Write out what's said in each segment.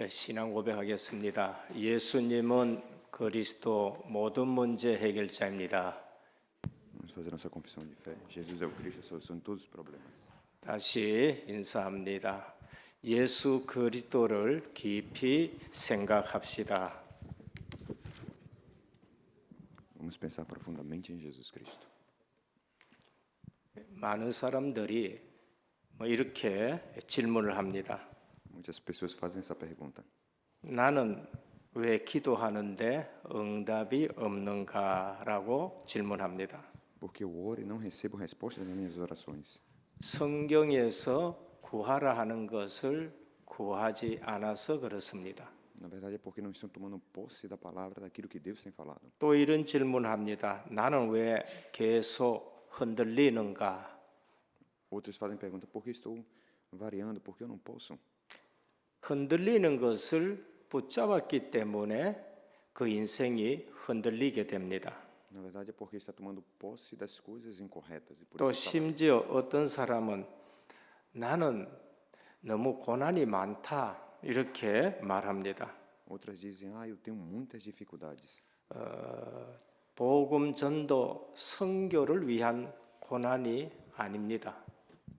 신앙 고백하겠습니다. 예수님은 그리스도 모든 문제 해결자입니다. Vamos fazer nossa confissão de fé. Jesus é o Cristo, a solução de todos os problemas. 다시 인사합니다. 예수 그리스도를 깊이 생각합시다. Vamos pensar profundamente em Jesus Cristo. 많은 사람들이 이렇게 질문을 합니다. Muitas pessoas fazem essa pergunta. 나는 왜 기도하는데 응답이 없는가라고 질문합니다. Porque eu oro e não recebo respostas nas minhas orações. 성경에서 구하라 하는 것을 구하지 않아서 그렇습니다. Na verdade é porque não estão tomando posse da palavra, daquilo que Deus tem falado. 또 이런 질문합니다. 나는 왜 계속 흔들리는가? Outros fazem pergunta: por que estou variando? Por que eu não posso? 흔들리는 것을 붙잡았기 때문에 그 인생이 흔들리게 됩니다. Na verdade é porque está tomando posse das coisas incorretas. E por 또 isso está lá. 심지어 어떤 사람은 나는 너무 고난이 많다 이렇게 말합니다. Outras dizem: eu tenho muitas dificuldades. 복음 전도 선교를 위한 고난이 아닙니다.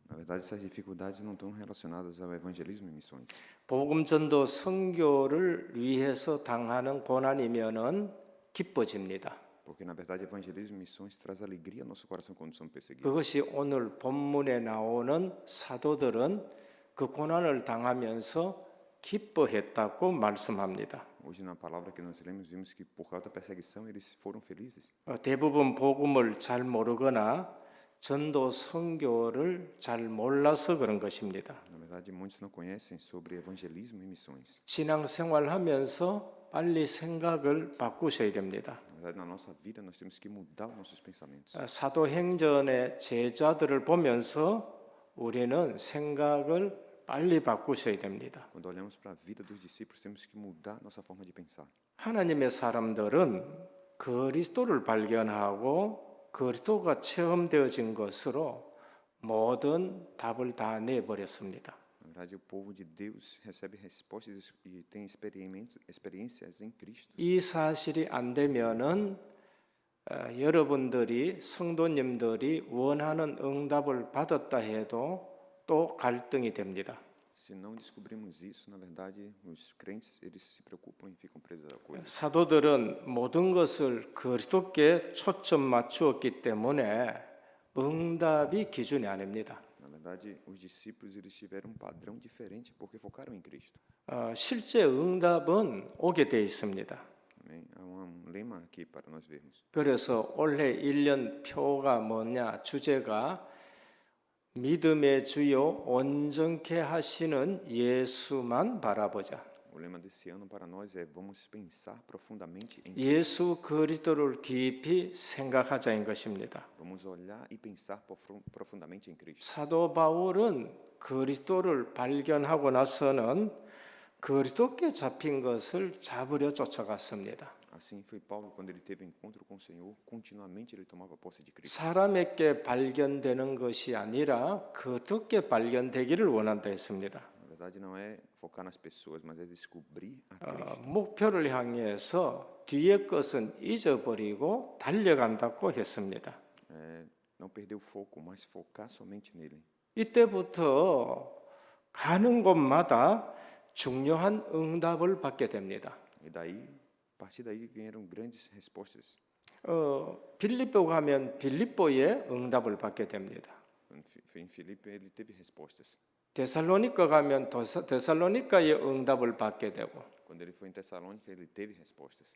Na verdade essas dificuldades não estão relacionadas ao evangelismo e missões. 복음 전도 선교를 위해서 당하는 고난이면은 기뻐집니다. Porque na verdade evangelismo e missões traz alegria ao nosso coração quando somos perseguidos. 그것이 오늘 본문에 나오는 사도들은 그 고난을 당하면서 기뻐했다고 말씀합니다. Hoje na palavra que nós lemos vimos que por causa da perseguição eles foram felizes. 대부분 복음을 잘 모르거나 전도 선교를 잘 몰라서 그런 것입니다. Na verdade muitos não conhecem sobre evangelismo e missões. 신앙생활하면서 빨리 생각을 바꾸셔야 됩니다. Na verdade na nossa vida nós temos que mudar os nossos pensamentos. 사도행전의 제자들을 보면서 우리는 생각을 빨리 바꾸셔야 됩니다. Quando olhamos para a vida dos discípulos temos que mudar nossa forma de pensar. 하나님의 사람들은 그리스도를 발견하고 그리스도가 체험되어진 것으로 모든 답을 다 내버렸습니다. Na verdade o povo de Deus recebe respostas e tem experiências em Cristo. 이 사실이 안 되면은 여러분들이 성도님들이 원하는 응답을 받았다 해도 또 갈등이 됩니다. Se não descobrimos isso, na verdade os crentes eles se preocupam e ficam presos a coisas. 사도들은 모든 것을 그리스도께 초점 맞추었기 때문에 응답이 기준이 아닙니다. Na verdade os discípulos eles tiveram padrão diferente porque focaram em Cristo. 실제 응답은 오게 돼 있습니다. Amém? Há lema aqui para nós vermos. 그래서 올해 1년 표가 뭐냐? 주제가 믿음의 주요 온전케 하시는 예수만 바라보자. O lema desse ano para nós é: vamos pensar profundamente em 예수 그리스도를 깊이 생각하자인 것입니다. Vamos olhar e pensar profundamente em Cristo. 사도 바울은 그리스도를 발견하고 나서는 그리스도께 잡힌 것을 잡으려 쫓아갔습니다. Assim foi Paulo quando ele teve encontro com o Senhor, continuamente ele tomava posse de Cristo. 사람에게 발견되는 것이 아니라 그리스도께 발견되기를 원한다 했습니다. Na verdade não é focar nas pessoas, mas é descobrir a Cristo. 목표를 향해서 뒤의 것은 잊어버리고 달려간다고 했습니다. Não perder o foco, mas focar somente nele. 이때부터 가는 곳마다 중요한 응답을 받게 됩니다. E daí, a partir daí vieram grandes respostas. 빌립보 가면 빌립보의 응답을 받게 됩니다. Em Filipe ele teve respostas. 데살로니가 가면 데살로니가의 응답을 받게 되고 Quando ele foi em Tessalônica ele teve respostas.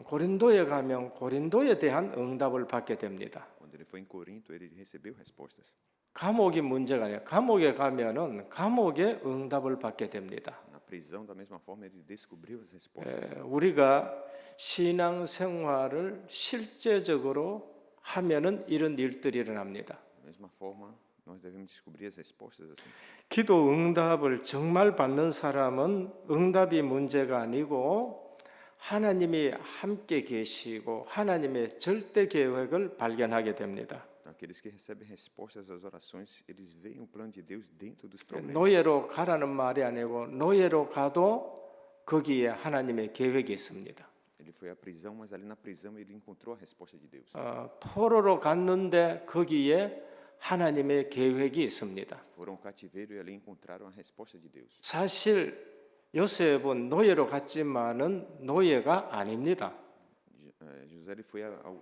고린도에 가면 고린도에 대한 응답을 받게 됩니다. Quando ele foi em Corinto ele recebeu respostas. 감옥이 문제가 아니라 감옥에 가면은 감옥의 응답을 받게 됩니다. Na prisão da mesma forma ele descobriu as respostas. 우리가 신앙 생활을 실제적으로 하면은 이런 일들이 일어납니다. Da mesma forma nós devemos descobrir as respostas assim. 기도 응답을 정말 받는 사람은 응답이 문제가 아니고 하나님이 함께 계시고 하나님의 절대 계획을 발견하게 됩니다. Aqueles que recebem respostas às orações, eles veem o plano de Deus dentro dos problemas. 노예로 가라는 말이 아니고 노예로 가도 거기에 하나님의 계획이 있습니다. Ele foi à prisão, mas ali na prisão ele encontrou a resposta de Deus. 포로로 갔는데 거기에 하나님의 계획이 있습니다. Foram ao cativeiro e ali encontraram a resposta de Deus. 사실 요셉은 노예로 갔지만은 노예가 아닙니다. José ele foi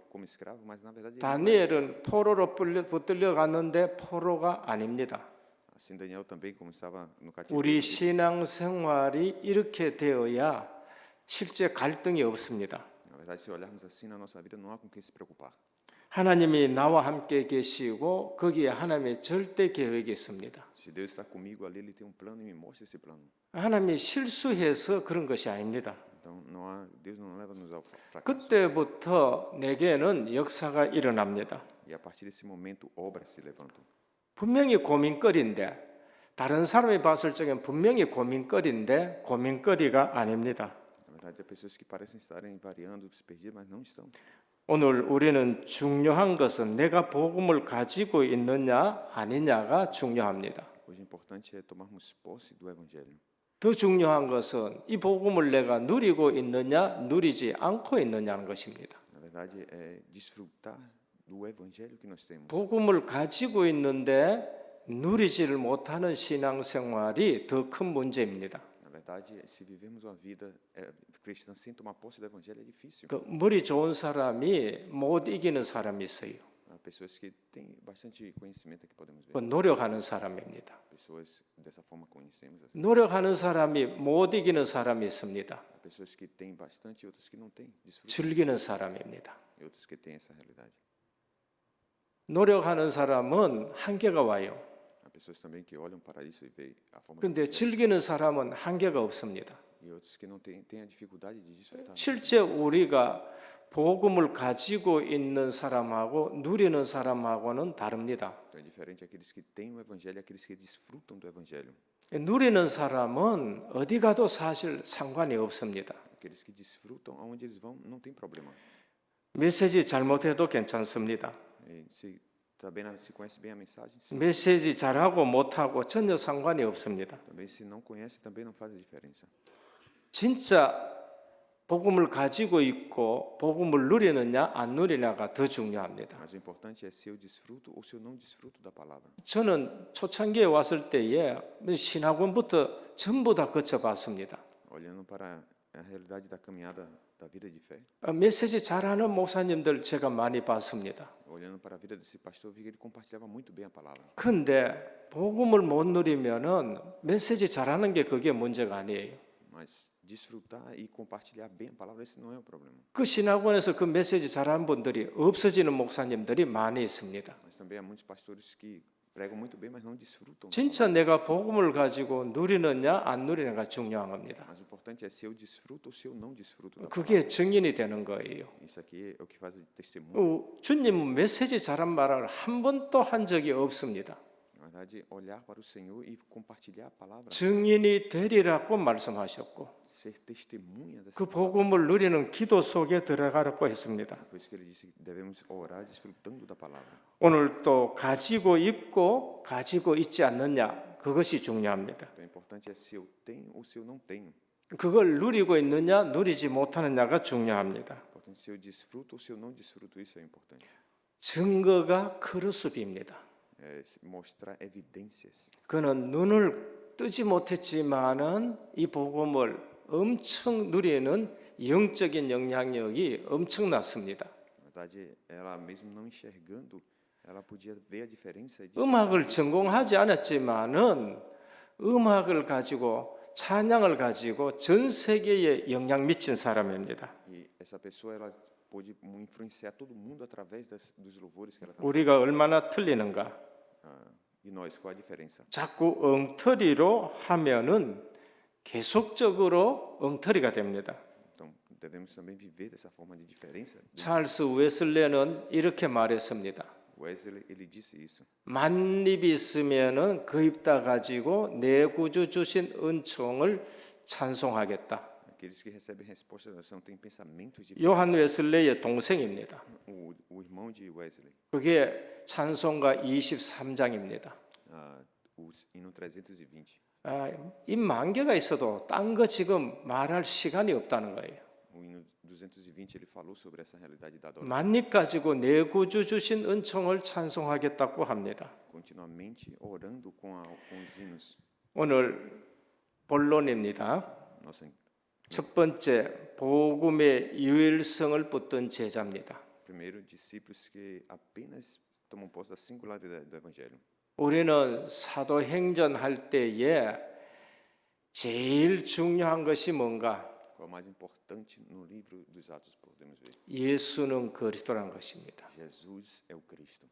como escravo, mas na verdade ele não era escravo. 다니엘은 포로로 붙들려 갔는데 포로가 아닙니다. Assim Daniel também, como estava no 우리 cativeiro, 신앙 생활이 이렇게 되어야 실제 갈등이 없습니다. na verdade, se olharmos assim na nossa vida, não há com quem se preocupar. 하나님이 나와 함께 계시고 거기에 하나님의 절대 계획이 있습니다. Se Deus está comigo ali, ele tem um plano e me mostra esse plano. 하나님이 실수해서 그런 것이 아닙니다. Então, Deus não leva-nos ao fracasso. 그때부터 내게는 역사가 일어납니다. E a partir desse momento, obras se levantam. 분명히 고민거리인데 다른 사람이 봤을 적엔 분명히 고민거리인데 고민거리가 아닙니다. Na verdade, há pessoas que parecem estarem variando, se perdidas, mas não estão. 오늘 우리는 중요한 것은 내가 복음을 가지고 있느냐 아니냐가 중요합니다. Hoje, o importante é tomarmos posse do Evangelho. 더 중요한 것은 이 복음을 내가 누리고 있느냐 누리지 않고 있느냐는 것입니다. Na verdade, é desfrutar do Evangelho que nós temos. 복음을 가지고 있는데 누리지를 못하는 신앙생활이 더 큰 문제입니다. Na verdade, se vivemos uma vida cristã sem tomar posse do Evangelho, é difícil. 그 머리 좋은 사람이 못 이기는 사람이 있어요. Há pessoas que têm bastante conhecimento aqui, podemos ver. 그 노력하는 사람입니다. Pessoas dessa forma conhecemos. Assim. 노력하는 사람이 못 이기는 사람이 있습니다. Há pessoas que têm bastante e outras que não têm. Desfrutam. 즐기는 사람입니다. E outras que têm essa realidade. 노력하는 사람은 한계가 와요. Há pessoas também que olham para isso e veem a forma. 그런데 즐기는 사람은 한계가 없습니다. E outros que não têm a dificuldade de desfrutar. 실제 우리가 복음을 가지고 있는 사람하고 누리는 사람하고는 다릅니다. Então é diferente aqueles que têm o Evangelho e aqueles que desfrutam do Evangelho. 누리는 사람은 어디 가도 사실 상관이 없습니다. Aqueles que desfrutam, aonde eles vão, não tem problema. 메시지 잘못해도 괜찮습니다. E se conhece bem a mensagem, sim. 메시지 잘하고 못하고 전혀 상관이 없습니다. Também se não conhece, também não faz a diferença. 진짜 복음을 가지고 있고 복음을 누리느냐 안 누리느냐가 더 중요합니다. Mas o importante é se eu desfruto ou se eu não desfruto da palavra. 저는 초창기에 왔을 때에 신학원부터 전부 다 거쳐봤습니다. Olhando para a realidade da caminhada da vida de fé, 메시지 잘하는 목사님들 제가 많이 봤습니다. olhando para a vida desse pastor, vi que ele compartilhava muito bem a palavra. 근데 복음을 못 누리면은 메시지 잘하는 게 그게 문제가 아니에요. Mas desfrutar e compartilhar bem a palavra, esse não é o problema. 그 신학원에서 그 메시지 잘하는 분들이 없어지는 목사님들이 많이 있습니다. Mas também há muitos pastores que pregam muito bem, mas não desfrutam. 진짜 내가 복음을 가지고 누리느냐 안 누리느냐가 중요한 겁니다. Mas o importante é se eu desfruto ou se eu não desfruto da palavra. 그게 증인이 되는 거예요. Isso aqui é o que faz o testemunho. 주님은 메시지 잘한 말을 한 번도 한 적이 없습니다. Na verdade, olhar para o Senhor e compartilhar a palavra, 증인이 되리라고 말씀하셨고 ser testemunha dessa 그 복음을 누리는 기도 속에 들어가라고 했습니다. Por isso que ele disse que devemos orar desfrutando da palavra. 오늘 또 가지고 있고 가지고 있지 않느냐 그것이 중요합니다. Então, o importante é se eu tenho ou se eu não tenho. 그걸 누리고 있느냐 누리지 못하느냐가 중요합니다. O importante é se eu desfruto ou se eu não desfruto, isso é importante. 증거가 크로스비입니다. É mostrar evidências. 그는 눈을 뜨지 못했지만은 이 복음을 엄청 누리는 영적인 영향력이 엄청났습니다. Na verdade, ela mesmo não enxergando, ela podia ver a diferença. 음악을 전공하지 않았지만은 음악을 가지고 찬양을 가지고 전 세계에 영향 미친 사람입니다. E essa pessoa ela pôde influenciar todo mundo através dos louvores que ela cantava. 우리가 얼마나 틀리는가? E nós, qual a diferença? 자꾸 엉터리로 하면은 계속적으로 엉터리가 됩니다. Então, devemos também viver dessa forma de diferença. 찰스 웨슬레는 이렇게 말했습니다. Wesley, ele disse isso. 만입 있으면은 그 입 다 가지고 내 구주 주신 은총을 찬송하겠다. Aqueles que recebem resposta da oração têm pensamentos de 요한 웨슬레의 동생입니다. o irmão de Wesley, 그게 찬송가 23장입니다. o hino 320. 입 10,000개가 있어도 딴 거 지금 말할 시간이 없다는 거예요. O hino 220 ele falou sobre essa realidade da adoração. 만입 가지고 내 구주 주신 은총을 찬송하겠다고 합니다. Continuamente orando com os hinos. 오늘 본론입니다. Nossa, 첫 번째, 복음의 유일성을 붙든 제자입니다. primeiro, discípulos que apenas tomam posse da singularidade do Evangelho. 우리는 사도행전 할 때에 제일 중요한 것이 뭔가? Qual é o mais importante no livro dos Atos, podemos ver? 예수는 그리스도라는 것입니다. Jesus é o Cristo.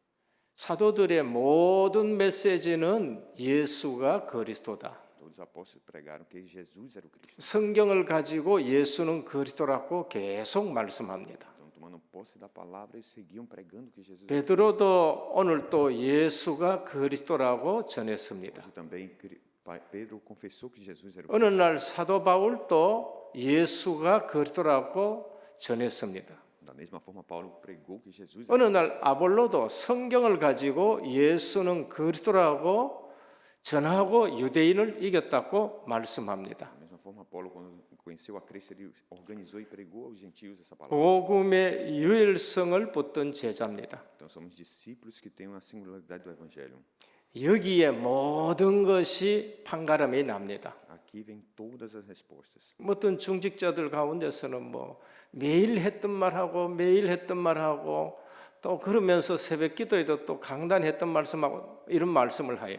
사도들의 모든 메시지는 예수가 그리스도다. Todos os apóstolos pregaram que Jesus era o Cristo. 성경을 가지고 예수는 그리스도라고 계속 말씀합니다. Então, tomando posse da palavra, eles seguiam pregando que Jesus era 베드로도 오늘 또 예수가 그리스도라고 전했습니다. Hoje também Pedro confessou que Jesus era o 어느 날 사도 바울도 예수가 그리스도라고 전했습니다. Da mesma forma, Paulo pregou que Jesus era 어느 날 아볼로도 성경을 가지고 예수는 그리스도라고 전하고 유대인을 이겼다고 말씀합니다. Da mesma forma, Paulo, quando conheceu a Cristo, ele organizou e pregou aos gentios essa palavra. 복음의 유일성을 붙든 제자입니다. Então, somos discípulos que têm uma singularidade do Evangelho. 여기에 모든 것이 판가름이 납니다. Aqui vem todas as respostas. 어떤 중직자들 가운데서는 뭐 매일 했던 말하고 매일 했던 말하고 또 그러면서 새벽 기도에도 또 강단했던 말씀하고 이런 말씀을 해요.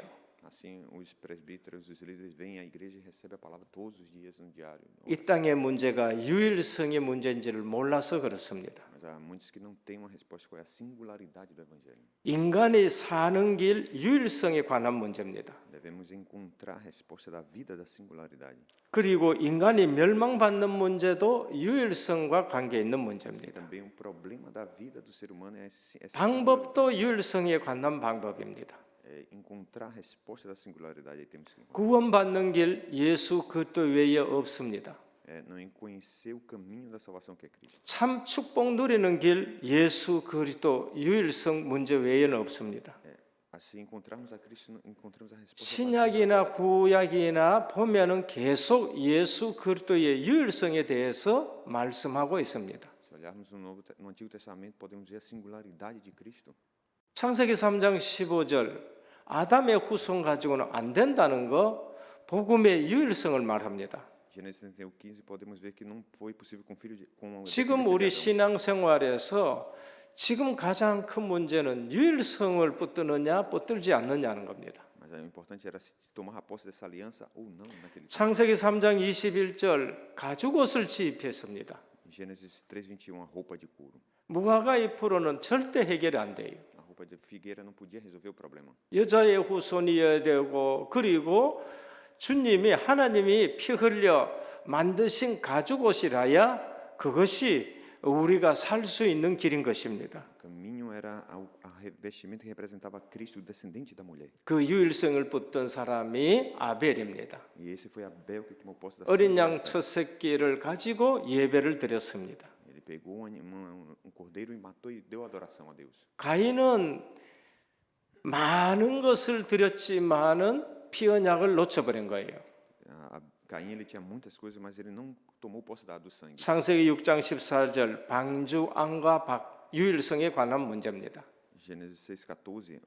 Assim, os presbíteros, os líderes vêm à igreja e recebem a palavra todos os dias no diário. 이 땅의 문제가 유일성의 문제인지를 몰라서 그렇습니다. Mas há muitos que não têm uma resposta qual é a singularidade do Evangelho. 인간이 사는 길 유일성에 관한 문제입니다. Devemos encontrar a resposta da vida da singularidade. 그리고 인간이 멸망받는 문제도 유일성과 관계 있는 문제입니다. Também um problema da vida do ser humano é essa 방법도 유일성에 관한 방법입니다. encontrar a resposta da singularidade. Aí temos que 구원받는 길 예수 그리스도 외에 없습니다. não conhecer o caminho da salvação que é Cristo. 참 축복 누리는 길 예수 그리스도 유일성 문제 외에는 없습니다. Assim encontrarmos a Cristo, encontramos a resposta. 신약이나 구약이나 보면은 계속 예수 그리스도의 유일성에 대해서 말씀하고 있습니다. Se olharmos no Antigo Testamento, podemos ver a singularidade de Cristo. 창세기 3장 15절 아담의 후손 가지고는 안 된다는 거 복음의 유일성을 말합니다. Gênesis 31:15 podemos ver que não foi possível com 지금 우리 신앙생활에서 지금 가장 큰 문제는 유일성을 붙드느냐 붙들지 않느냐는 겁니다. Mas o importante era se tomar a posse dessa aliança ou não naquele tempo. 창세기 3장 21절 가죽옷을 지입했습니다. Gênesis 3:21, a roupa de couro. 무화과 잎으로는 절대 해결이 안 돼요. A roupa de figueira não podia resolver o problema. 여자의 후손이어야 되고 그리고 주님이 하나님이 피 흘려 만드신 가죽옷이라야 그것이 우리가 살 수 있는 길인 것입니다. O caminho era a revestimento que representava Cristo, o descendente da mulher. 그 유일성을 붙든 사람이 아벨입니다. E esse foi Abel que tomou posse da 어린 양 singularidade. 첫 새끼를 가지고 예배를 드렸습니다. Ele pegou um cordeiro e matou e deu adoração a Deus. 가인은 많은 것을 드렸지만은 피 언약을 놓쳐버린 거예요. Caim ele tinha muitas coisas, mas ele não tomou posse do sangue. 창세기 6장 14절 방주 안과 박 유일성에 관한 문제입니다. Gênesis 6:14,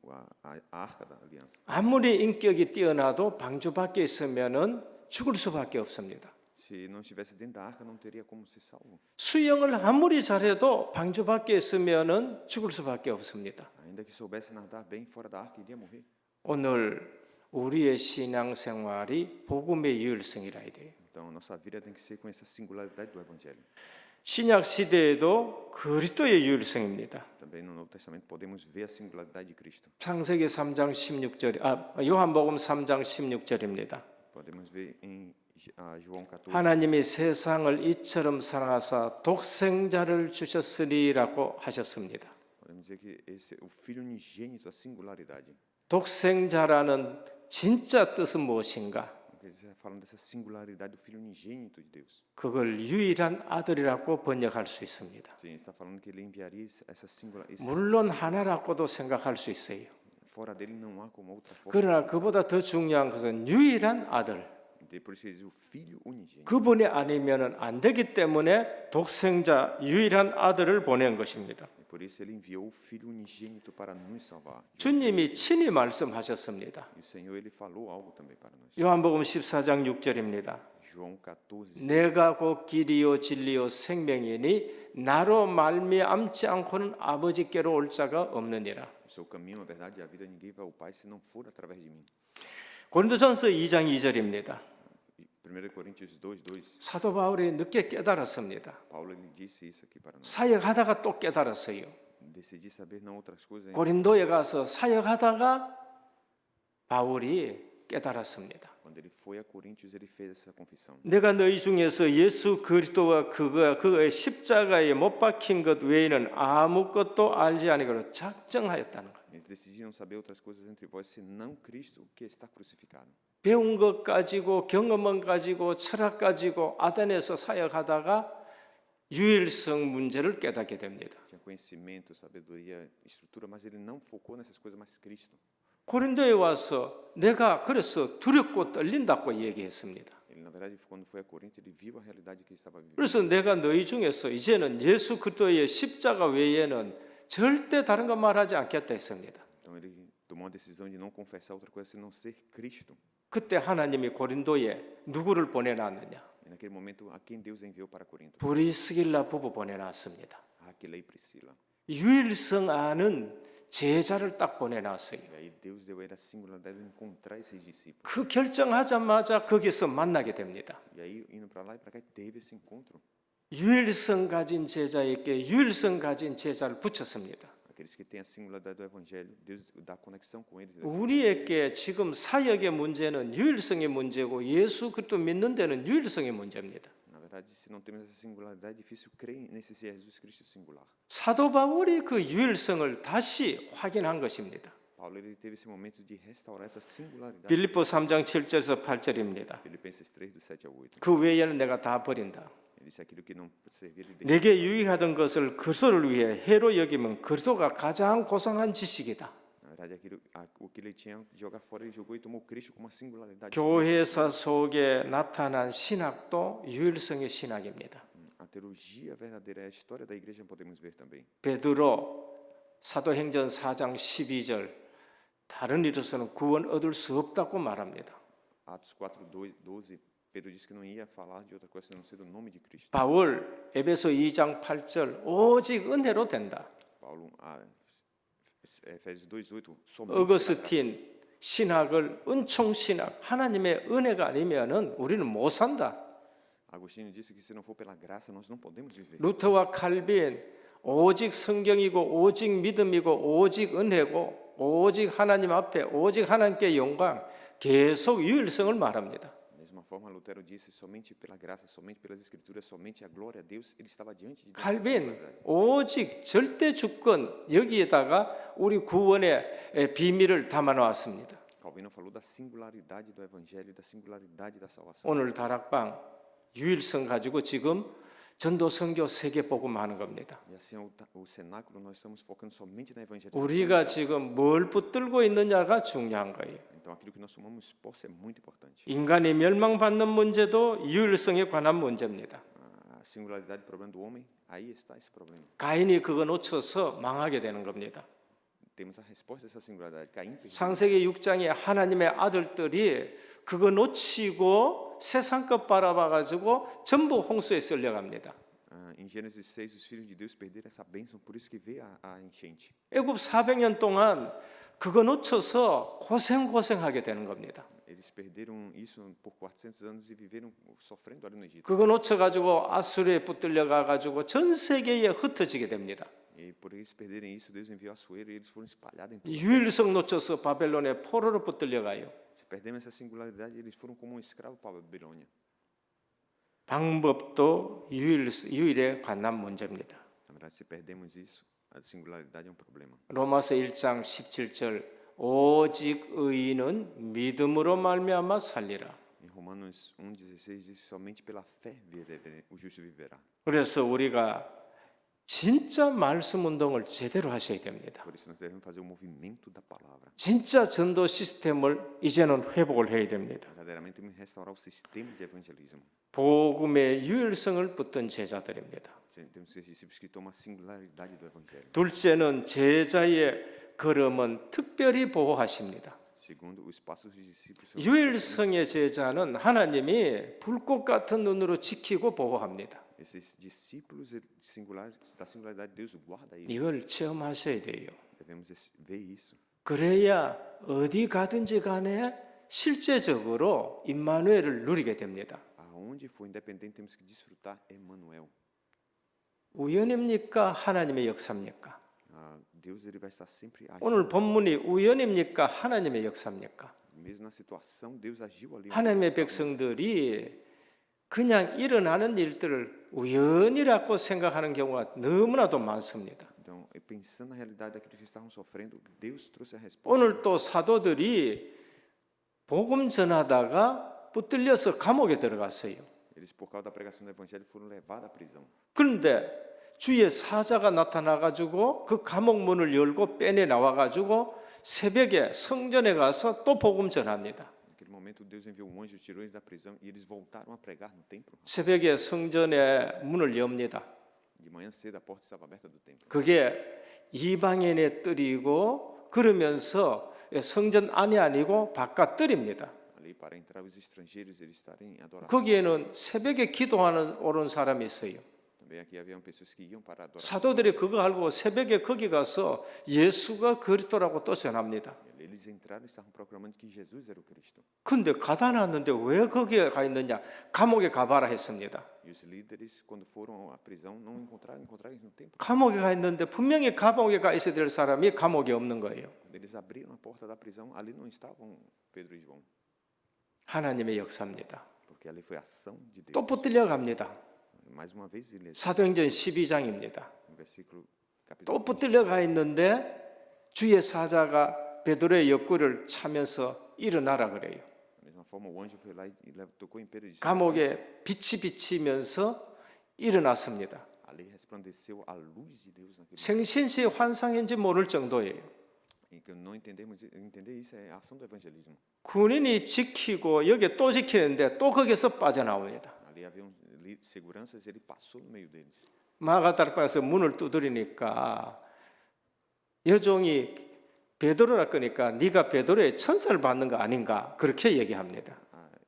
a arca da aliança. 아무리 인격이 뛰어나도 방주 밖에 있으면은 죽을 수밖에 없습니다. Se não estivesse dentro da arca, não teria como ser salvo. 수영을 아무리 잘해도 방주 밖에 있으면은 죽을 수밖에 없습니다. Ainda que soubesse nadar bem fora da arca, iria morrer. 오늘 우리의 신앙생활이 복음의 유일성이라 해야 돼요. Então, a nossa vida tem que ser com essa singularidade do Evangelho. 신약 시대에도 그리스도의 유일성입니다. Também no Novo Testamento podemos ver a singularidade de Cristo. 창세기 3장 16절, 요한복음 3장 16절입니다. Podemos ver em João 14. 하나님이 세상을 이처럼 사랑하사 독생자를 주셨으리라고 하셨습니다. Podemos dizer que esse o Filho unigênito, a singularidade. 독생자라는 진짜 뜻은 무엇인가? Falando dessa singularidade do Filho unigênito de Deus. 그걸 유일한 아들이라고 번역할 수 있습니다. Sim, está falando que ele enviaria essa singularidade. 물론 하나라고도 생각할 수 있어요. fora dele não há como outra forma. 그러나 그보다 더 중요한 것은 유일한 아들, Por isso ele diz o Filho unigênito. 그분이 아니면은 안 되기 때문에 독생자 유일한 아들을 보낸 것입니다. E por isso ele enviou o Filho unigênito para nos salvar. 주님이 친히 말씀하셨습니다. E o Senhor ele falou algo também para nós. 요한복음 14장 6절입니다. João 14, 내가 곧 길이요 진리요 생명이니 나로 말미암지 않고는 아버지께로 올 자가 없느니라. sou o caminho, a verdade e a vida, ninguém vai ao Pai se não for através de mim. 고린도전서 2장 2절입니다. 1 Coríntios 2:2. 사도 바울이 늦게 깨달았습니다. Paulo ele disse isso aqui para nós. 사역하다가 또 깨달았어요. Decidi saber não outras coisas. 고린도에 가서 사역하다가 바울이 깨달았습니다. Quando ele foi a Coríntios, ele fez essa confissão. 내가 너희 중에서 예수 그리스도와 그의 십자가에 못 박힌 것 외에는 아무것도 알지 아니하기로 작정하였다는 것. Eles decidiram saber outras coisas entre vós, senão Cristo que está crucificado. 배운 것 가지고 경험은 가지고 철학 가지고 아덴에서 사역하다가 유일성 문제를 깨닫게 됩니다. Tinha conhecimento, sabedoria, estrutura, mas ele não focou nessas coisas, mas Cristo. 고린도에 와서 내가 그래서 두렵고 떨린다고 얘기했습니다. Ele, na verdade, quando foi a Corinto, ele viu a realidade que ele estava vivendo. 그래서 내가 너희 중에서 이제는 예수 그리스도의 십자가 외에는 절대 다른 것 말하지 않겠다 했습니다. Então ele tomou a decisão de não confessar outra coisa senão ser Cristo. 그때 하나님이 고린도에 누구를 보내놨느냐? E naquele momento, a quem Deus enviou para Corinto? 브리스길라 부부 보내놨습니다. A Aquila e Priscila. 유일성 아는 제자를 딱 보내놨어요. E aí Deus deu a ele a singularidade de encontrar esses discípulos. 그 결정하자마자 거기서 만나게 됩니다. E aí, indo para lá e para cá, teve esse encontro. 유일성 가진 제자에게 유일성 가진 제자를 붙였습니다. Aqueles que têm a singularidade do Evangelho, Deus dá conexão com eles. 우리에게 지금 사역의 문제는 유일성의 문제고 예수 그리스도 믿는 데는 유일성의 문제입니다. Na verdade, se não temos essa singularidade, é difícil crer nesse Jesus Cristo singular. 사도 바울이 그 유일성을 다시 확인한 것입니다. Paulo ele teve esse momento de restaurar essa singularidade. 빌립보 3장 7절에서 8절입니다. Filipenses 3, do 7 ao 8. 그 외에는 내가 다 버린다. Ele disse aquilo que não servia, ele deixou. 내게 유익하던 것을 그리스도를 위해 해로 여기면 그리스도가 가장 고상한 지식이다. Na verdade, o que ele tinha de jogar fora, ele jogou e tomou Cristo como uma singularidade. 교회사 속에 나타난 신학도 유일성의 신학입니다. A teologia verdadeira é a história da igreja, podemos ver também. 베드로 사도행전 4장 12절 다른 이로서는 구원 얻을 수 없다고 말합니다. Atos 4:12, Pedro disse que não ia falar de outra coisa senão ser do nome de Cristo. 바울 에베소 2장 8절 오직 은혜로 된다. Paulo, Efésios 2:8, somente pela graça. 어거스틴 신학을 은총 신학 하나님의 은혜가 아니면은 우리는 못 산다. Agostinho disse que se não for pela graça nós não podemos viver. 루터와 칼빈 오직 성경이고 오직 믿음이고 오직 은혜고 오직 하나님 앞에 오직 하나님께 영광 계속 유일성을 말합니다. Da mesma forma, Lutero disse somente pela graça, somente pelas escrituras, somente a glória a Deus. Ele estava diante de Deus. 칼빈 오직 절대 주권 여기에다가 우리 구원의 비밀을 담아 놓았습니다. Calvino falou da singularidade do evangelho, da singularidade da salvação. 오늘 다락방 유일성 가지고 지금 전도 선교 세계 복음하는 겁니다. E assim, o cenáculo nós estamos focando somente na evangelização. 우리가 지금 뭘 붙들고 있느냐가 중요한 거예요. Então, aquilo que nós tomamos posse é muito importante. 인간이 멸망받는 문제도 유일성에 관한 문제입니다. A singularidade do problema do homem, aí está esse problema. 가인이 그거 놓쳐서 망하게 되는 겁니다. Temos a resposta dessa singularidade. Caim perdeu. 창세기 6장에 하나님의 아들들이 그거 놓치고 세상 것 바라봐 가지고 전부 홍수에 쓸려갑니다. Em Gênesis 6, os filhos de Deus perderam essa bênção, por isso que veio a enchente. 애굽 400년 동안 그거 놓쳐서 고생하게 되는 겁니다. Eles perderam isso por 400 anos e viveram sofrendo ali no Egito. 그거 놓쳐 가지고 아수르에 붙들려 가 가지고 전 세계에 흩어지게 됩니다. E por eles perderem isso, Deus enviou a sueira e eles foram espalhados em todo. 유일성 놓쳐서 바벨론의 포로로 붙들려 가요. Se perdemos essa singularidade, eles foram como um escravo para a Babilônia. 방법도 유일에 관한 문제입니다. Na verdade, se perdemos isso, a singularidade é um problema. 로마서 1장 17절 오직 의인은 믿음으로 말미암아 살리라. Em Romanos 1:16 diz somente pela fé o justo viverá. 그래서 우리가 진짜 말씀 운동을 제대로 하셔야 됩니다. Por isso nós devemos fazer o movimento da palavra. 진짜 전도 시스템을 이제는 회복을 해야 됩니다. Verdadeiramente temos que restaurar o sistema de evangelismo. 복음의 유일성을 붙든 제자들입니다. Temos que ser discípulos que tomam a singularidade do evangelho. 둘째는 제자의 걸음은 특별히 보호하십니다. Segundo, os passos dos discípulos são 유일성의 제자는 하나님이 불꽃 같은 눈으로 지키고 보호합니다. esses discípulos da singularidade de Deus guarda eles. 이걸 체험하셔야 돼요. Devemos ver isso. 그래야 어디 가든지 간에 실제적으로 임마누엘을 누리게 됩니다. Aonde for independente temos que desfrutar Emmanuel. 우연입니까? 하나님의 역사입니까? Deus ele vai estar sempre agindo. 오늘 본문이 우연입니까? 하나님의 역사입니까? Mesmo na situação, Deus agiu ali. 하나님의 백성들이 그냥 일어나는 일들을 우연이라고 생각하는 경우가 너무나도 많습니다. Então, pensando na realidade daquilo que estavam sofrendo, Deus trouxe a resposta. 오늘 또 사도들이 복음 전하다가 붙들려서 감옥에 들어갔어요. Eles, por causa da pregação do evangelho, foram levados à prisão. 그런데 주의 사자가 나타나가지고 그 감옥 문을 열고 빼내 나와가지고 새벽에 성전에 가서 또 복음 전합니다. Naquele momento, Deus enviou um anjo, tirou eles da prisão e eles voltaram a pregar no templo. 새벽에 성전의 문을 엽니다. De manhã cedo, a porta estava aberta do templo. 그게 이방인의 뜰이고 그러면서 성전 안이 아니고 바깥 뜰입니다. Ali, para entrar os estrangeiros, eles estarem em adoração. 거기에는 새벽에 기도하는 오른 사람이 있어요. Também aqui haviam pessoas que iam para a adoração. 사도들이 그거 알고 새벽에 거기 가서 예수가 그리스도라고 또 전합니다. Eles entraram e estavam proclamando que Jesus era o Cristo. 근데 가다 놨는데 왜 거기에 가 있느냐? 감옥에 가봐라 했습니다. E os líderes, quando foram à prisão, não encontraram eles no templo. 감옥에 가 있는데 분명히 감옥에 가 있어야 될 사람이 감옥에 없는 거예요. Quando eles abriram a porta da prisão, ali não estavam Pedro e João, 하나님의 역사입니다. porque ali foi a ação de Deus. 또 붙들려 갑니다. Mais uma vez, ele 사도행전 12장입니다. no versículo 또 capítulo 붙들려 가 있는데 주의 사자가 베드로의 옆구리를 차면서 일어나라 그래요. da mesma forma, o anjo foi lá e tocou em Pedro e disse: 감옥에 빛이 비치면서 일어났습니다. ali resplandeceu a luz de Deus naquele 생신시 환상인지 모를 정도예요. E que não entender isso é a ação do evangelismo. 군인이 지키고 여기 또 지키는데 또 거기서 빠져나옵니다. Ali havia seguranças, ele passou no meio deles. 마가다락방에서 문을 두드리니까 여종이 베드로라 그러니까 네가 베드로의 천사를 받는 거 아닌가 그렇게 얘기합니다.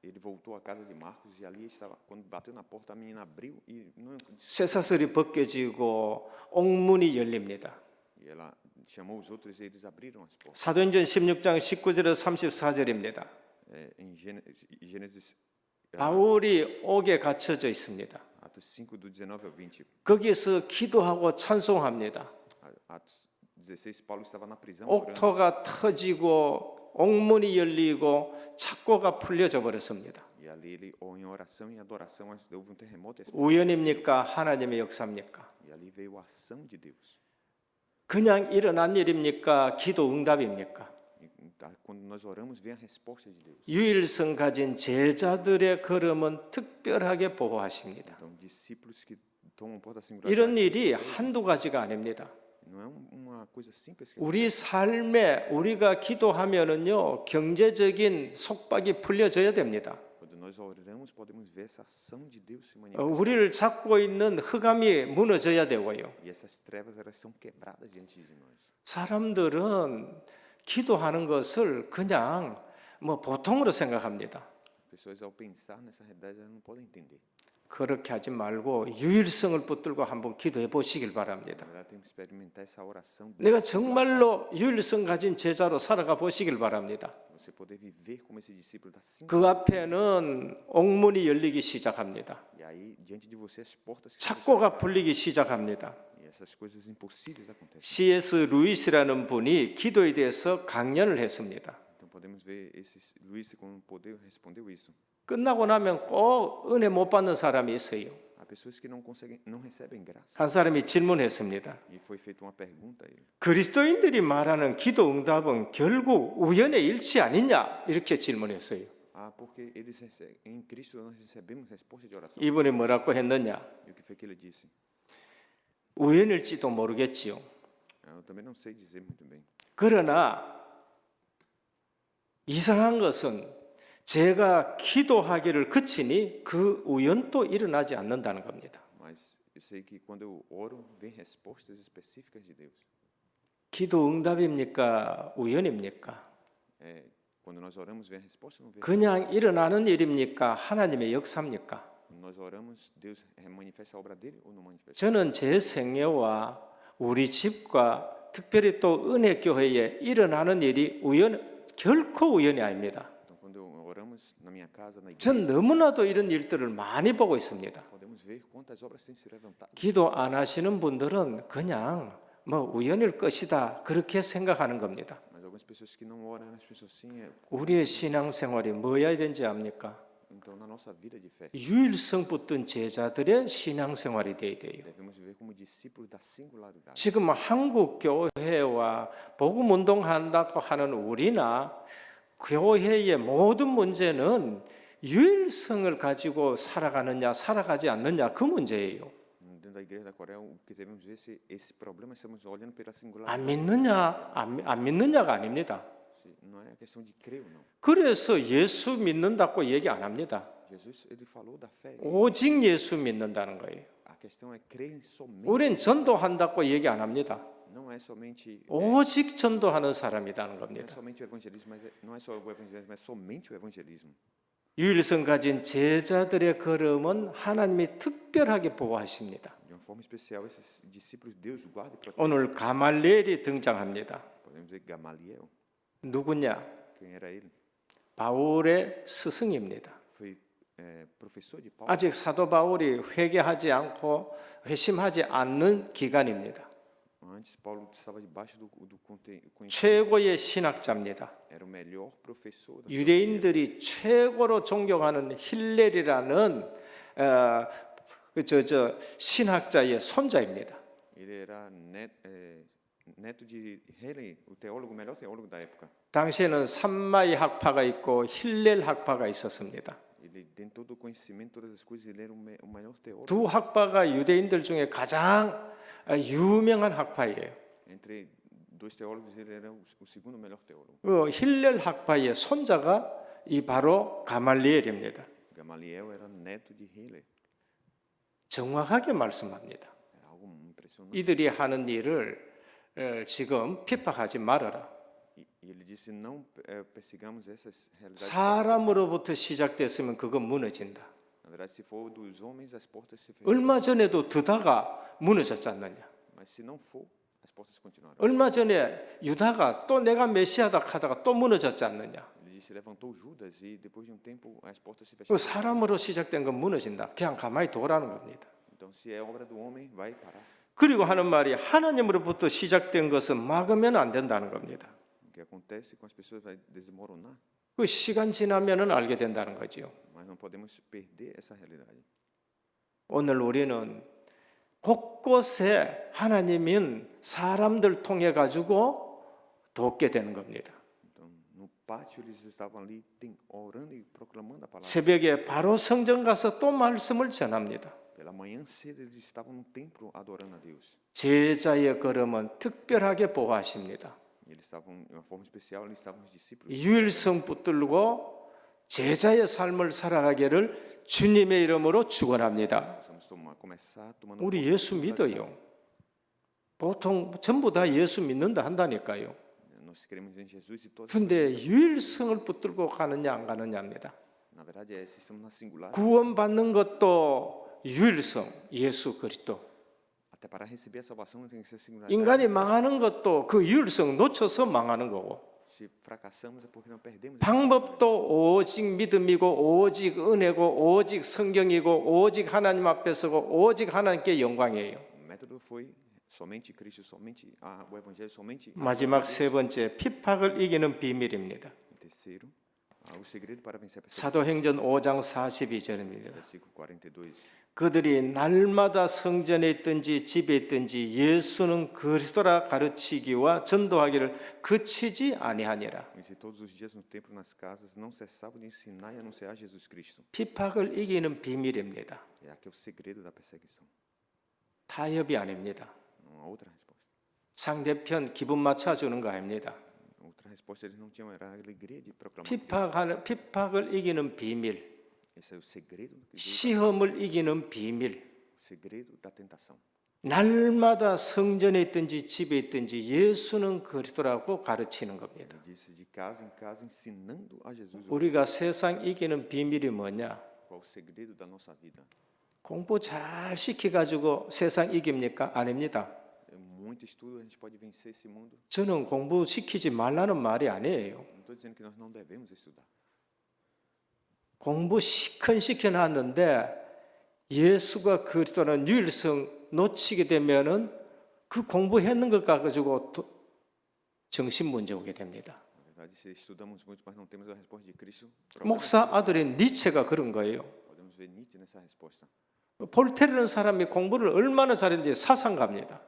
Ele voltou à casa de Marcos e ali estava, quando bateu na porta, a menina abriu e não, 쇠사슬이 벗겨지고 옥문이 열립니다. e ela chamou os outros e eles abriram as portas. 사도행전 16장 19절에서 34절입니다. Em Gênesis 바울이 옥에 갇혀져 있습니다. Atos 5 do 19 ao 20. 거기서 기도하고 찬송합니다. Atos 16, Paulo estava na prisão orando. 옥토가 터지고 옥문이 열리고 착고가 풀려져 버렸습니다. E ali ele, em oração e adoração, houve um terremoto. 우연입니까? 하나님의 역사입니까? E ali veio a ação de Deus. 그냥 일어난 일입니까? 기도 응답입니까? Quando nós oramos, vem a resposta de Deus. 유일성 가진 제자들의 걸음은 특별하게 보호하십니다. Então, discípulos que tomam porta da 이런 singularidade. 일이 한두 가지가 아닙니다. Não é uma coisa simples. 우리 삶에 우리가 기도하면은요 경제적인 속박이 풀려져야 됩니다. Quando nós oramos, podemos ver essa ação de Deus se manifestar. 우리를 잡고 있는 흑암이 무너져야 되고요. E essas trevas, elas são quebradas diante de nós. 사람들은 기도하는 것을 그냥 뭐 보통으로 생각합니다. Pessoas, ao pensar nessa realidade, elas não podem entender. 그렇게 하지 말고 유일성을 붙들고 한번 기도해 보시길 바랍니다. Na verdade, temos que experimentar essa oração. 내가 정말로 유일성 가진 제자로 살아가 보시길 바랍니다. Você poder viver como esse discípulo da 그 앞에는 옥문이 열리기 시작합니다. E aí, diante de você, as portas 착고가 풀리기 시작합니다. e essas coisas impossíveis acontecem. C.S. 루이스라는 분이 기도에 대해서 강연을 했습니다. Então, podemos ver Luís com poder respondeu isso. 끝나고 나면 꼭 은혜 못 받는 사람이 있어요. Há pessoas que não recebem graça. 한 사람이 질문했습니다. E foi feita uma pergunta a ele. 그리스도인들이 말하는 기도 응답은 결국 우연의 일치 아니냐? 이렇게 질문했어요. Porque eles recebem, em Cristo nós recebemos resposta de oração. 이분이 뭐라고 했느냐? E o que foi que ele disse? 우연일지도 모르겠지요. Eu também não sei dizer muito bem. 그러나 이상한 것은 제가 기도하기를 그치니 그 우연도 일어나지 않는다는 겁니다. Mas eu sei que quando eu oro, vem respostas específicas de Deus. 기도 응답입니까? 우연입니까? Quando nós oramos, vem a resposta ou não vem? 그냥 일어나는 일입니까? 하나님의 역사입니까? Quando nós oramos, Deus manifesta a obra dele ou não manifesta? 저는 제 생애와 우리 집과 특별히 또 은혜교회에 일어나는 일이 결코 우연이 아닙니다. Então, quando oramos na minha casa, na igreja, 전 너무나도 이런 일들을 많이 보고 있습니다. podemos ver quantas obras têm se levantado. 기도 안 하시는 분들은 그냥 뭐 우연일 것이다 그렇게 생각하는 겁니다. Mas algumas pessoas que não oram, as pessoas sim. 우리의 신앙생활이 뭐여야 되는지 압니까? Então, na nossa vida de fé, 유일성 붙든 제자들의 신앙생활이 돼야 돼요. devemos viver como discípulos da singularidade. 지금 한국 교회와 복음 운동한다고 하는 우리나 교회의 모든 문제는 유일성을 가지고 살아가느냐 살아가지 않느냐 그 문제예요. Dentro da igreja da Coreia, o que devemos ver se esse problema estamos olhando pela 안 singularidade. 믿느냐 안 믿느냐가 아닙니다. Não é a questão de crer ou não. 그래서 예수 믿는다고 얘기 안 합니다. Jesus, ele falou da fé. 오직 예수 믿는다는 거예요. A questão é crer somente. 우린 전도한다고 얘기 안 합니다. Não é somente 오직 전도하는 사람이라는 não é 겁니다. somente o evangelismo, mas não é só o evangelismo, mas somente o evangelismo. 유일성 가진 제자들의 걸음은 하나님이 특별하게 보호하십니다. De uma forma especial, esses discípulos de Deus guarda e protege. 오늘 가말리엘이 등장합니다. Podemos ver Gamaliel. 누구냐? Quem era ele? 바울의 스승입니다. Foi professor de Paulo. 아직 사도 바울이 회개하지 않고 회심하지 않는 기간입니다. Antes, Paulo estava debaixo do conhecimento. 최고의 신학자입니다. Era o melhor professor da 유대인들이 최고로 존경하는 힐렐이라는 신학자의 손자입니다. Ele era neto de Helen, o teólogo, o melhor teólogo da época. 당시에는 삼마이 학파가 있고 힐렐 학파가 있었습니다. Ele, dentro do conhecimento, todas as coisas, ele era o melhor teólogo. 두 학파가 유대인들 중에 가장 유명한 학파예요. Entre dois teólogos, ele era o segundo melhor teólogo. 그 힐렐 학파의 손자가 이 바로 가말리엘입니다. Gamaliel era neto de Hillel. 정확하게 말씀합니다. Era algo impressionante. 이들이 하는 일을 지금 핍박하지 말아라. E ele disse: não persigamos essas realidades. 사람으로부터 시작됐으면 그건 무너진다. Na verdade, se for dos homens, as portas se fecham. 얼마 전에도 드다가 무너졌지 않느냐. Mas se não for, as portas continuarão. 얼마 전에 유다가 또 내가 메시아다 하다가 또 무너졌지 않느냐. Ele disse: levantou Judas e depois de um tempo as portas se 그 fecharam. 사람으로 시작된 건 무너진다. 그냥 가만히 두라는 겁니다. Então, se é obra do homem, vai parar. 그리고 하는 말이 하나님으로부터 시작된 것은 막으면 안 된다는 겁니다. O que acontece com as pessoas vai desmoronar, 그 시간 지나면은 알게 된다는 거지요. mas não podemos perder essa realidade. 오늘 우리는 곳곳에 하나님은 사람들 통해 가지고 돕게 되는 겁니다. Então, no pátio eles estavam ali orando e proclamando a palavra. 새벽에 바로 성전 가서 또 말씀을 전합니다. Pela manhã cedo eles estavam no templo adorando a Deus. 제자의 걸음은 특별하게 보호하십니다. E eles estavam, de uma forma especial, eles estavam os discípulos. 유일성 붙들고 제자의 삶을 살아가기를 주님의 이름으로 축원합니다. Vamos começar tomando 우리 posse 예수 da 믿어요. 보통 전부 다 예수 믿는다 한다니까요. Nós cremos em Jesus e todos. 근데 유일성을 붙들고 가느냐 안 가느냐입니다. Na verdade, se estamos na singular, 구원받는 것도 유일성, 예수 그리스도. até para receber a salvação tem que ser singular. 인간이 망하는 것도 그 유일성 놓쳐서 망하는 거고. Se fracassamos é porque não perdemos. 방법도 오직 믿음이고 오직 은혜고 오직 성경이고 오직 하나님 앞에 서고 오직 하나님께 영광이에요. O método foi somente Cristo, somente o evangelho, somente. 마지막 세 번째 핍박을 이기는 비밀입니다. Terceiro, o segredo para vencer a perseguição. 사도행전 5장 42절입니다. Versículo 42. 그들이 날마다 성전에 있든지 집에 있든지 예수는 그리스도라 가르치기와 전도하기를 그치지 아니하니라. E todos os dias no templo, nas casas, não cessavam de ensinar e anunciar Jesus Cristo. 핍박을 이기는 비밀입니다. É aqui o segredo da perseguição. 타협이 아닙니다. Uma outra resposta. 상대편 기분 맞춰주는 거 아닙니다. Outra resposta eles não tinham era a alegria de proclamar. 핍박을 이기는 비밀, Esse é o segredo que Deus, 시험을 이기는 비밀. o segredo da tentação. 날마다 성전에 있든지 집에 있든지 예수는 그리스도라고 가르치는 겁니다. Ele disse de casa em casa ensinando a Jesus. 우리가 세상 이기는 비밀이 뭐냐? Qual o segredo da nossa vida? 공부 잘 시켜가지고 세상 이깁니까? 아닙니다. É muito estudo, a gente pode vencer esse mundo. 저는 공부 시키지 말라는 말이 아니에요. Não estou dizendo que nós não devemos estudar. 공부 시큰 시켜놨는데 예수가 그리스도라는 유일성 놓치게 되면은 그 공부했는 것 가지고 정신 문제 오게 됩니다. Na verdade, se estudamos muito, mas não temos a resposta de Cristo, 목사 아들인 니체가 그런 거예요. podemos ver Nietzsche nessa resposta. 볼테르는 사람이 공부를 얼마나 잘했는지 사상가입니다.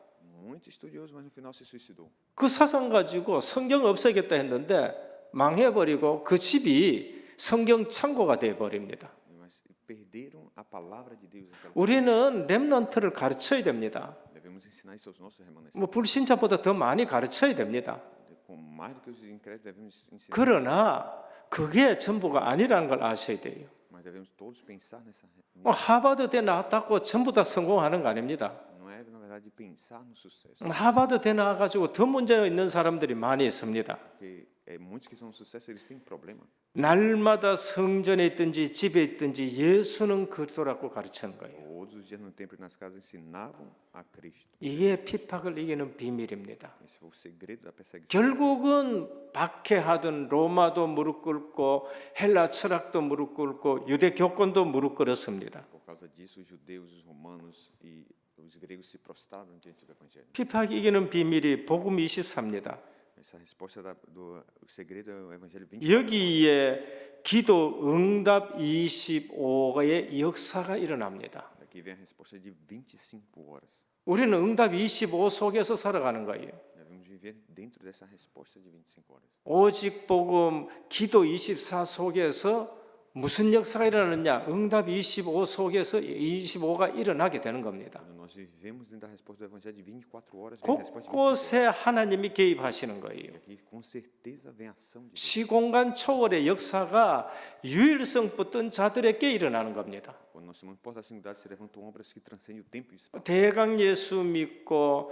Muito estudioso, mas no final se suicidou. 그 사상 가지고 성경 없애겠다 했는데 망해버리고 그 집이 성경 창고가 되어버립니다. Mas perderam a palavra de Deus. 우리는 렘넌트를 가르쳐야 됩니다. Devemos ensinar isso aos nossos remanescentes. 뭐 불신자보다 더 많이 가르쳐야 됩니다. Com mais do que os incrédulos, devemos ensinar. 그러나 그게 전부가 아니라는 걸 아셔야 돼요. Mas devemos todos pensar nessa. 하버드대 나왔다고 전부 다 성공하는 거 아닙니다. Não é, na verdade, pensar no sucesso. 하버드대 나와가지고 더 문제가 있는 사람들이 많이 있습니다. Porque muitos que são sucesso, eles têm problema. 날마다 성전에 있든지 집에 있든지 예수는 그리스도라고 가르치는 거예요. Todos os dias no templo e nas casas ensinavam a Cristo. 이게 핍박을 이기는 비밀입니다. Esse foi o segredo da perseguição. 결국은 박해하던 로마도 무릎 꿇고 헬라 철학도 무릎 꿇고 유대 교권도 무릎 꿇었습니다. Por causa disso, os judeus, os romanos e os gregos se prostraram diante do Evangelho. 핍박 이기는 비밀이 복음 24입니다. Essa resposta do o segredo é o Evangelho 20. 여기에 기도 응답 25의 역사가 일어납니다. Daqui vem a resposta de 25 horas. 우리는 응답 25 속에서 살아가는 거예요. Devemos viver dentro dessa resposta de 25 horas. 오직 복음 기도 24 속에서 무슨 역사가 일어나느냐? 응답 25 속에서 25가 일어나게 되는 겁니다. Quando nós vivemos dentro da resposta do Evangelho de 24 horas, vem a resposta de 25 horas. 곳곳에 하나님이 개입하시는 거예요. E aqui, com certeza, vem a ação de Deus. 시공간 초월의 역사가 유일성 붙든 자들에게 일어나는 겁니다. Quando nós somos porta da singularidade, se levantam obras que transcendem o tempo e o espaço. 대강 예수 믿고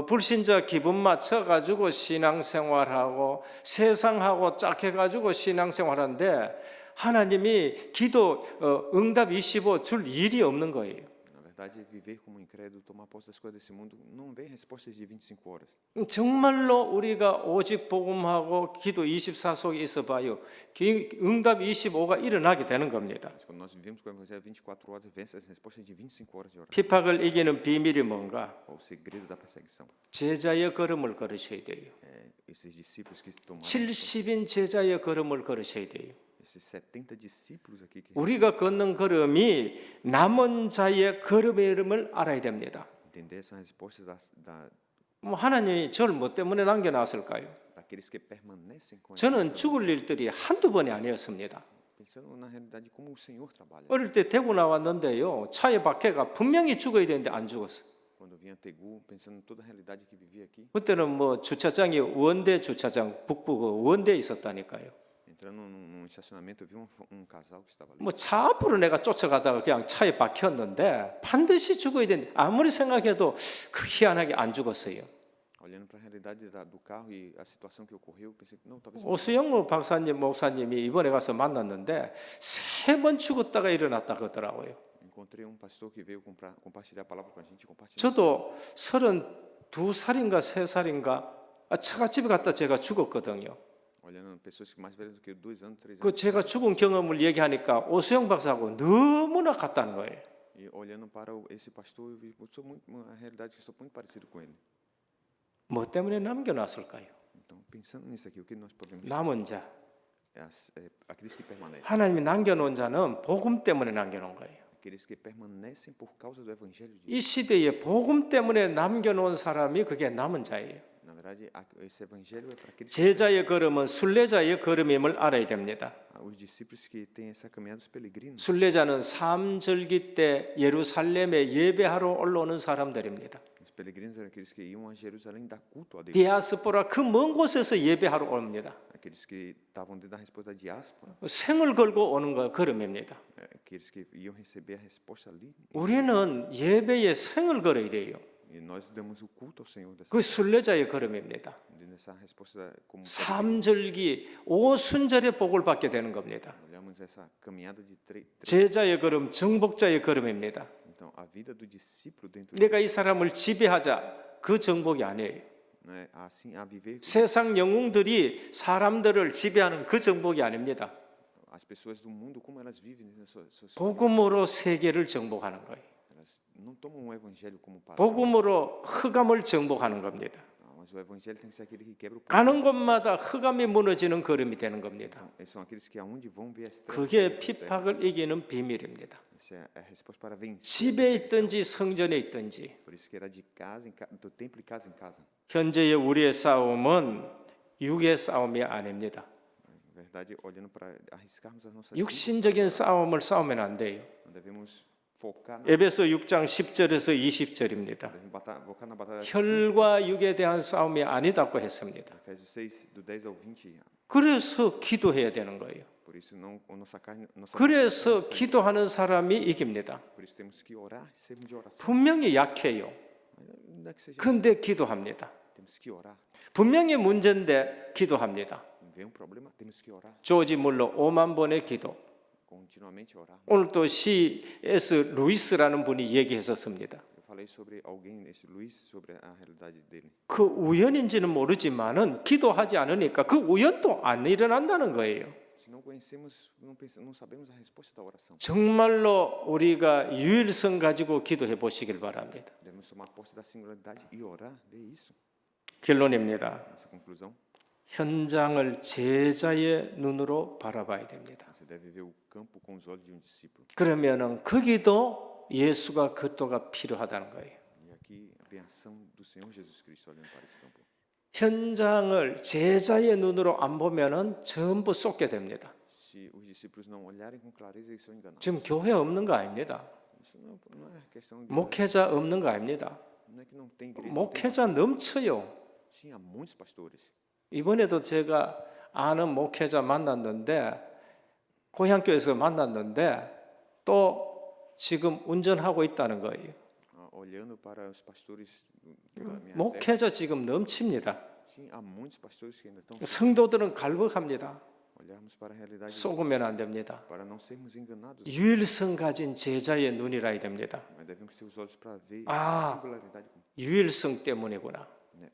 불신자 기분 맞춰 가지고 신앙생활하고 세상하고 짝해가지고 신앙생활하는데 하나님이 기도 응답 25 줄 일이 없는 거예요. Na verdade, viver como incrédulo, tomar posse das coisas desse mundo, não vem respostas de 25 horas. 정말로 우리가 오직 복음하고 기도 24 속에 있어봐요. 응답 25가 일어나게 되는 겁니다. Mas quando nós vivemos com o Evangelho 24 horas, vem essas respostas de 25 horas de oração. 핍박을 이기는 비밀이 뭔가? Qual o segredo da perseguição? 제자의 걸음을 걸으셔야 돼요. Esses discípulos que tomaram, 70인 제자의 걸음을 걸으셔야 돼요. esses 70 discípulos aqui que 우리가 걷는 걸음이 남은 자의 걸음의 이름을 알아야 됩니다. entender essa resposta 뭐 하나님이 저를 뭐 때문에 남겨놨을까요? daqueles que permanecem com 저는 죽을 일들이 한두 번이 아니었습니다. pensando na realidade como o Senhor trabalha. 어릴 때 대구 나왔는데요. 차에 박해가 분명히 죽어야 되는데 안 죽었어요. Quando eu vim a Tegu, pensando em toda a realidade que vivia aqui, 그때는 뭐 주차장이 원대 주차장 북부 그 원대에 있었다니까요. entrando num estacionamento, eu vi um casal que estava ali. 뭐 차 앞으로 내가 쫓아가다가 그냥 차에 박혔는데 반드시 죽어야 되는데 아무리 생각해도 그 희한하게 안 죽었어요. Olhando para a realidade do carro e a situação que ocorreu, pensei que não, talvez 오수영 박사님 목사님이 이번에 가서 만났는데 3번 죽었다가 일어났다 그러더라고요. encontrei um pastor que veio compartilhar a palavra com a gente, compartilhar. 저도 32살인가 3살인가 차가집에 갔다 제가 죽었거든요. Olhando pessoas que mais velhas do que 2 anos, 3 anos. 그 제가 죽은 경험을 얘기하니까 오수영 박사하고 너무나 같다는 거예요. E olhando para esse pastor, eu vi, sou muito uma realidade que estou muito parecido com ele. 뭐 때문에 남겨놨을까요? Então, pensando nisso aqui, o que nós podemos 남은 자. aqueles que permanecem, 하나님이 남겨놓은 자는 복음 때문에 남겨놓은 거예요. aqueles que permanecem por causa do evangelho de 이 Deus. 시대에 복음 때문에 남겨놓은 사람이 그게 남은 자예요. Na verdade, esse evangelho é para aqueles 제자의 걸음은 순례자의 걸음임을 알아야 됩니다. o os discípulos que têm essa caminhada dos peregrinos. 순례자는 삼절기 때 예루살렘에 예배하러 올라오는 사람들입니다. Os peregrinos eram aqueles que iam a Jerusalém dar culto a Deus. 디아스포라 그 먼 곳에서 예배하러 옵니다. Aqueles que estavam dentro da resposta da diáspora. 생을 걸고 오는 거 걸음입니다. Aqueles que iam receber a resposta ali. 우리는 예배에 생을 걸어야 돼요. E nós damos o culto ao Senhor dessa 그 순례자의 걸음입니다. nessa resposta como 삼절기 오순절의 복을 받게 되는 겁니다. olhamos essa caminhada de três. 제자의 걸음, 정복자의 걸음입니다. Então, a vida do discípulo dentro 내가 이 사람을 지배하자 그 정복이 아니에요. né, assim a viver 세상 영웅들이 사람들을 지배하는 그 정복이 아닙니다. as pessoas do mundo como elas vivem nessa sociedade. 복음으로 세계를 정복하는 거예요. Elas não tomam o evangelho como palavra, 복음으로 흑암을 정복하는 겁니다. mas o evangelho tem que ser aquele que quebra o pecado. 가는 곳마다 흑암이 무너지는 걸음이 되는 겁니다. Eles são aqueles que aonde vão ver as trevas. 그게 피팍을 이기는 비밀입니다. Essa é a resposta para vencer. 집에 있든지 성전에 있든지 Por isso que era de casa do templo e casa em casa. 현재의 우리의 싸움은 육의 싸움이 아닙니다. Na verdade, olhando para arriscarmos as nossas vidas, 육신적인 싸움을 싸우면 안 돼요. não devemos focar 에베소 6장 10절에서 20절입니다. devemos focar na batalha. 혈과 육에 대한 싸움이 아니다고 했습니다. Efésios 6 do 10 ao 20. 그래서 기도해야 되는 거예요. Por isso não nossa carne, 그래서 기도하는 사람이 이깁니다. por isso temos que orar, sermos de oração. 분명히 약해요. Ainda que seja, 근데 기도합니다. temos que orar. 분명히 문제인데 기도합니다. Vem problema, temos que orar. 조지 물러 5만 번의 기도. Continuamente orar. 오늘 또 C.S. 루이스라는 분이 얘기했었습니다. Eu falei sobre alguém, esse Luiz, sobre a realidade dele. 그 우연인지는 모르지만은 기도하지 않으니까 그 우연도 안 일어난다는 거예요. Se não conhecemos, não sabemos a resposta da oração. 정말로 우리가 유일성 가지고 기도해 보시길 바랍니다. Devemos tomar posse da singularidade e orar, ver isso. 결론입니다. Essa conclusão, 현장을 제자의 눈으로 바라봐야 됩니다. você deve ver o campo com os olhos de um discípulo. 그러면은 거기도 예수가 그도가 필요하다는 거예요. E aqui vem a ação do Senhor Jesus Cristo olhando para esse campo. 현장을 제자의 눈으로 안 보면은 전부 쏟게 됩니다. Se os discípulos não olharem com clareza, eles são enganados. 지금 교회 없는 거 아닙니다. Isso não é questão de 목회자 없는 거 아닙니다. não é que não tem igreja. 목회자 넘쳐요. Sim, há muitos pastores. 이번에도 제가 아는 목회자 만났는데 고향교회에서 만났는데 또 지금 운전하고 있다는 거예요. Olhando para os pastores da minha terra, 목회자 지금 넘칩니다. sim, há muitos pastores que ainda estão. 성도들은 갈급합니다. Olharmos para a realidade 속으면 안 됩니다. para não sermos enganados, 유일성 가진 제자의 눈이라야 됩니다. mas devemos ter os olhos para ver Ah. a singularidade. 유일성 때문이구나. Né?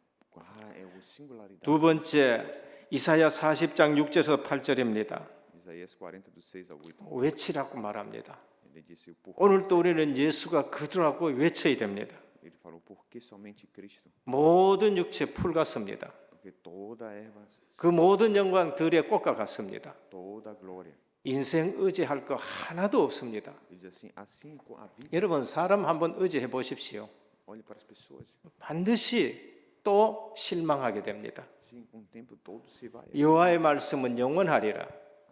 É o singularidade. 두 번째 이사야 40장 6절에서 8절입니다. Isaías 40 do 6 ao 8. 외치라고 말합니다. Ele disse o porquê. 오늘도 우리는 예수가 그들하고 외쳐야 됩니다. Ele falou por que somente Cristo? 모든 육체 풀 같습니다. Porque toda erva, 그 모든 영광 들의 꽃과 같습니다. toda glória. 인생 의지할 거 하나도 없습니다. Ele diz assim com a vida. 여러분 사람 한번 의지해 보십시오. Olhe para as pessoas. 반드시 또 실망하게 됩니다. Sim, com o tempo todo se vai. 여호와의 말씀은 영원하리라.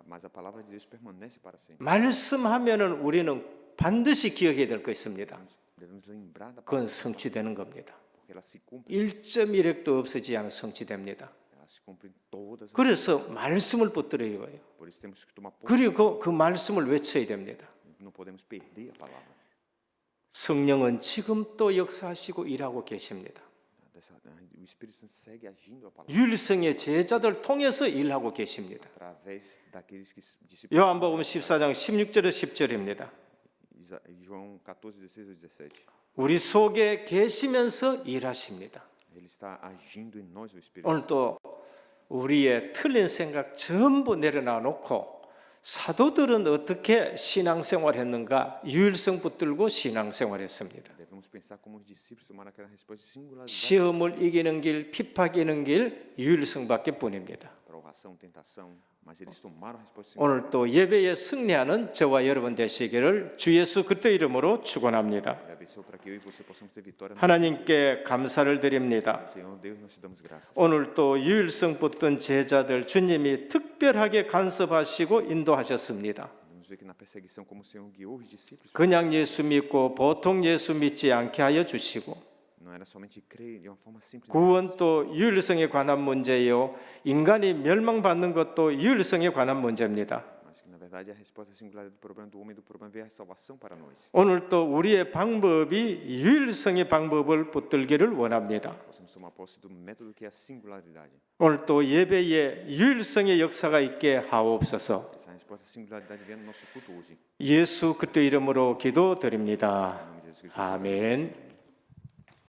Mas a palavra de Deus permanece para sempre. 말씀하면은 우리는 반드시 기억해야 될 거 있습니다. Devemos lembrar da 그건 palavra, 성취되는 겁니다. porque ela se cumpre. 1.1획도 없어지지 않아 성취됩니다. Ela se cumpre em todas as. 그래서 말씀을 붙들어야 해요. Por isso temos que tomar posse. 그리고 그 말씀을 외쳐야 됩니다. Não podemos perder a palavra. 성령은 지금 또 역사하시고 일하고 계십니다. O Espírito Santo segue agindo a palavra 유일성의 제자들 통해서 일하고 계십니다. através daqueles que discípulos. 요한복음 14장 16절에서 10절입니다. João 14, 16 a 17. 우리 속에 계시면서 일하십니다. Ele está agindo em nós o Espírito. 오늘 또 우리의 틀린 생각 전부 내려놔 놓고 사도들은 어떻게 신앙생활 했는가 유일성 붙들고 신앙생활 했습니다. Devemos pensar como os discípulos tomaram aquela resposta de singularidade. 시험을 이기는 길, 핍박 이기는 길 유일성밖에 뿐입니다. Provação, tentação, mas eles tomaram a resposta de 오늘 또 예배에 승리하는 저와 여러분 되시기를 주 예수 그리스도 이름으로 축원합니다. singularidade. apareceu para que eu e você possamos ter vitória no 하나님께 감사를 드립니다. Senhor Deus, nós te damos graças. 오늘 또 유일성 붙든 제자들 주님이 특별하게 간섭하시고 인도하셨습니다. Vamos ver que na perseguição, como o Senhor guiou os discípulos, 그냥 예수 믿고 보통 예수 믿지 않게 하여 주시고 não era somente crer de uma forma simples, 구원도 유일성에 관한 문제요. 인간이 멸망받는 것도 유일성에 관한 문제입니다. mas que na verdade a resposta singular do problema do homem e do problema veio a salvação para nós. 오늘 또 우리의 방법이 유일성의 방법을 붙들기를 원합니다. Possamos tomar posse do método que é a singularidade. 오늘 또 예배에 유일성의 역사가 있게 하옵소서. Essa resposta à singularidade vem no nosso culto hoje. 예수 그리스도 이름으로 기도드립니다. Em nome de Jesus Cristo. 아멘.